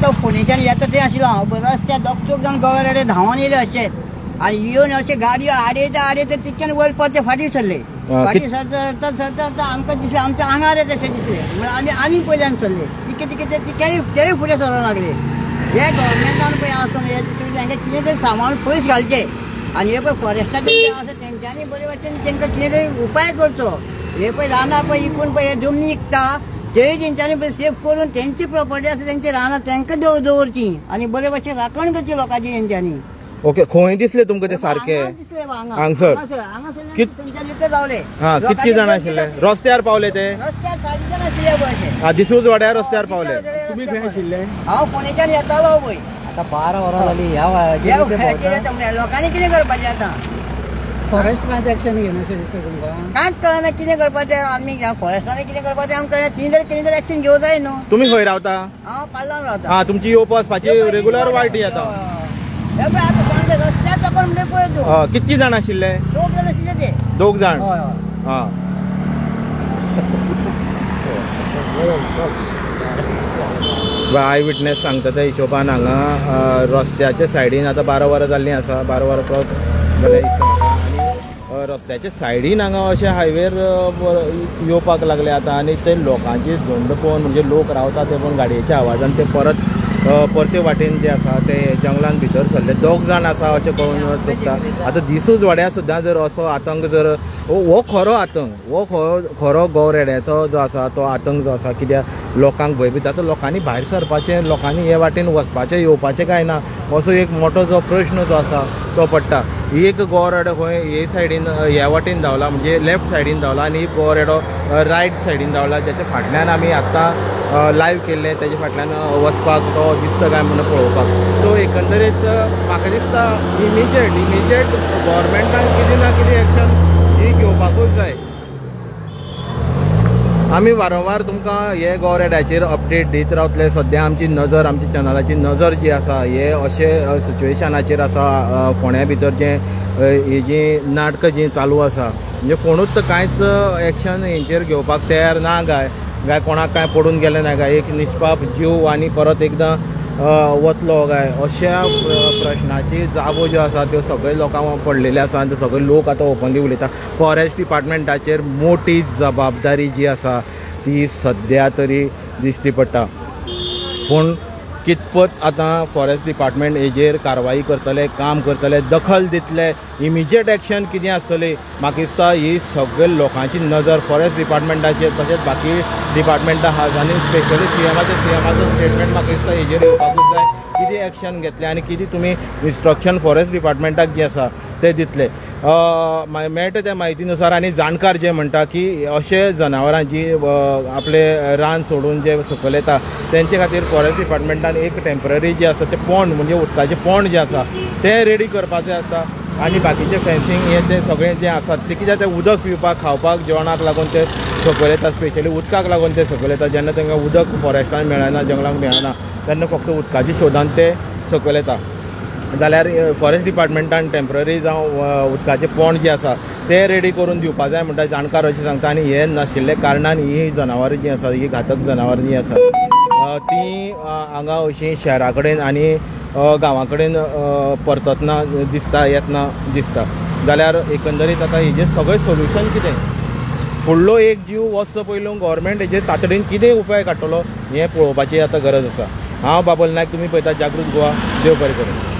तो फोनेच्यान येता ते आशिल्लो हांव बरो रस्त्यार दोग चोग जाण गोवेरेडे धांवून येयले अशेच आनी येवन अशे गाडयो आडयता तितक्यान वयर परते फाटीं सरले. फाटीं सरता आमकां दिसलें आमच्या आंगार येता अशें दिसलें म्हळ्यार आमी आनी पयल्यान सरले. तेय फुडें सरोंक लागले. हे गव्हर्मेंटान पळय आसून हांकां कितें तरी सांबाळून पयस घालचे आनी हे पळय फॉरेस्टाचे आसा तेंच्यांनी बरे भशेन तेंकां कितें तरी उपाय करचो. हे पळय रानां पळय इकून पळय हे जमनी विकता तेय तेंच्यांनी पळय सेफ करून तेंची प्रॉपर्टी आसा तेंची रानां तेंकां दवरची आनी बरे भशेन राखण करची लोकांची तेंच्यांनी. ओके खंय दिसले तुमकां ते सारखे हांगसर रावले. हा कितकी जाण आशिल्ले रस्त्यार पावले ते रस्त्यार 60 जाण आशिल्ले पळय. दिसूच वाड्यार रस्त्यार पावले. तुम्ही खंय आशिल्ले? हांव फोंडेच्यान येतालो पळय. आता 12 वरां जाली ह्या लोकांनी कितें करपाचें आतां? फॉरेस्ट कांयच एक्शन घेना अशें दिसता तुमकां? कांयच कळना कितें करपाचें आमी फॉरेस्टांनी कितें करपाचें आमकां कळना. कितें तरी एक्शन घेवं जाय न्हू. तुम्ही खंय रावता? हांव पाल्लान रावता. हा तुमची येवप वचपाची रेग्युलर वायटी येता. हे पळय आतां सांगता रस्त्यार सकयल म्हणटा पळय तूं. कितकी जाण आशिल्ले? दोग जाण आशिल्ले ते. दोग जाण. हय हय. हा आय विटनेस सांगता त्या हिशोबान हांगा रस्त्याच्या सायडीन आतां 12 वरां जाल्लीं आसा. 12 वरां क्रॉस जाल्यार दिसता म्हाका. आनी रस्त्याच्या सायडीन हांगा अशे हायवेर येवपाक लागले आतां आनी ते लोकांची झुंड पळोवन म्हणजे लोक रावता ते पळोवन गाडयेच्या आवाजान ते परते वाटेन जे आसा ते जंगलान भितर सरले. दोग जाण आसा अशें कळून चुकता. आतां दिसूच वाड्यार सुद्दां जर असो आतंक जर हो खरो आतंक हो खरो गवरेड्याचो जो आसा तो आतंक जो आसा कित्याक लोकांक भयभीत आतां लोकांनी भायर सरपाचें लोकांनी हे वाटेन वचपाचें येवपाचें काय ना असो एक मोठो जो प्रश्न जो आसा तो पडटा. एक गवरेडो खंय हे सायडीन ह्या वाटेन धांवला म्हणजे लेफ्ट सायडीन धांवला आनी एक गवरेडो रायट सायडीन धांवला ज्याच्या फाटल्यान आमी आतां लायव्ह केल्लें तेजे फाटल्यान वचपाक तो दिसता काय म्हणून पळोवपाक. सो एकंदरीत म्हाका दिसता इमिजिएट गव्हर्मेंटान कितें ना कितें एक्शन ही घेवपाकूच जाय. आमी वारंवार तुमकां हे गवरेड्याचेर अपडेट दित रावतले. सद्या आमची नजर आमच्या चॅनलाची नजर जी आसा हे अशे सिच्युएशनाचेर आसा फोंड्या भितर जें ही जी नाटकां जी चालू आसा म्हणजे कोणूच कांयच एक्शन हेंचेर घेवपाक तयार ना काय कोणाक काय पडून गेलें ना काय एक निश्पाप जीव आनी परत एकदां वतलो काय अशा प्रश्नाची जागो ज्यो आसा त्यो सगळे लोकांक पडलेले आसा आनी ते सगळे लोक आतां ओपनली उलयता. फॉरेस्ट डिपार्टमेंटाचेर मोठी जबाबदारी जी आसा ती सद्या तरी दिश्टी पडटा. पूण कितपत आतां फॉरेस्ट डिपार्टमेंट हेजेर कारवाई करतले काम करतले दखल दितले इमिजिएट एक्शन कितें आसतली म्हाका दिसता ही सगळे लोकांची नजर फॉरेस्ट डिपार्टमेंटाचेर तशेंच बाकी डिपार्टमेंटा आसा आनी स्पेशली सीएमाचो स्टेटमेंट म्हाका दिसता हेजेर येवपाकूच जाय. कितें एक्शन घेतलें आनी कितें तुमी इन्स्ट्रक्शन फॉरेस्ट डिपार्टमेंटाक जे आसा ते दितले. मेळटा त्या म्हायतीनुसार आनी जाणकार जे म्हणटा की अशे जनावरां जी आपले रान सोडून जे सकयल येता तेंचे खातीर फॉरेस्ट डिपार्टमेंटान एक टेम्पररी जे आसा ते पोंड म्हणजे उदकाचें पोंड जें आसा तें रेडी करपाचें आसता आनी बाकीचें फेन्सींग हें तें सगळें जें आसा ते कित्याक तें उदक पिवपाक खावपाक जेवणाक लागून ते सकयल येता. स्पेशली उदकाक लागून ते सकयल येता. जेन्ना तांकां उदक फॉरेस्टान मेळना जंगलाक मेळना तेन्ना फक्त उदकाच्या शोधान ते सकयल येता. जाल्यार फॉरेस्ट डिपार्टमेंटान टेम्पररी जावं उदकाचें पोंड जें आसा तें रेडी करून दिवपा जाय म्हणटा जाणकार अशें सांगता. आनी हें नाशिल्ले कारणान ही जनावरां जीं आसा ही घातक जनावरां जीं आसा ती हांगा अशीं शहरा कडेन आनी गांवां कडेन परतना येतना दिसता. जाल्यार एकंदरीत आतां हेजें सगळें सोल्युशन कितें फुडलो एक जीव वचचो पयलू गव्हर्मेंट हेजेर तातडीन कितें उपाय काडटलो हें पळोवपाची आतां गरज आसा. हांव बाबल नायक तुमी पळयता जागृत गोवा. देव बरें करूं.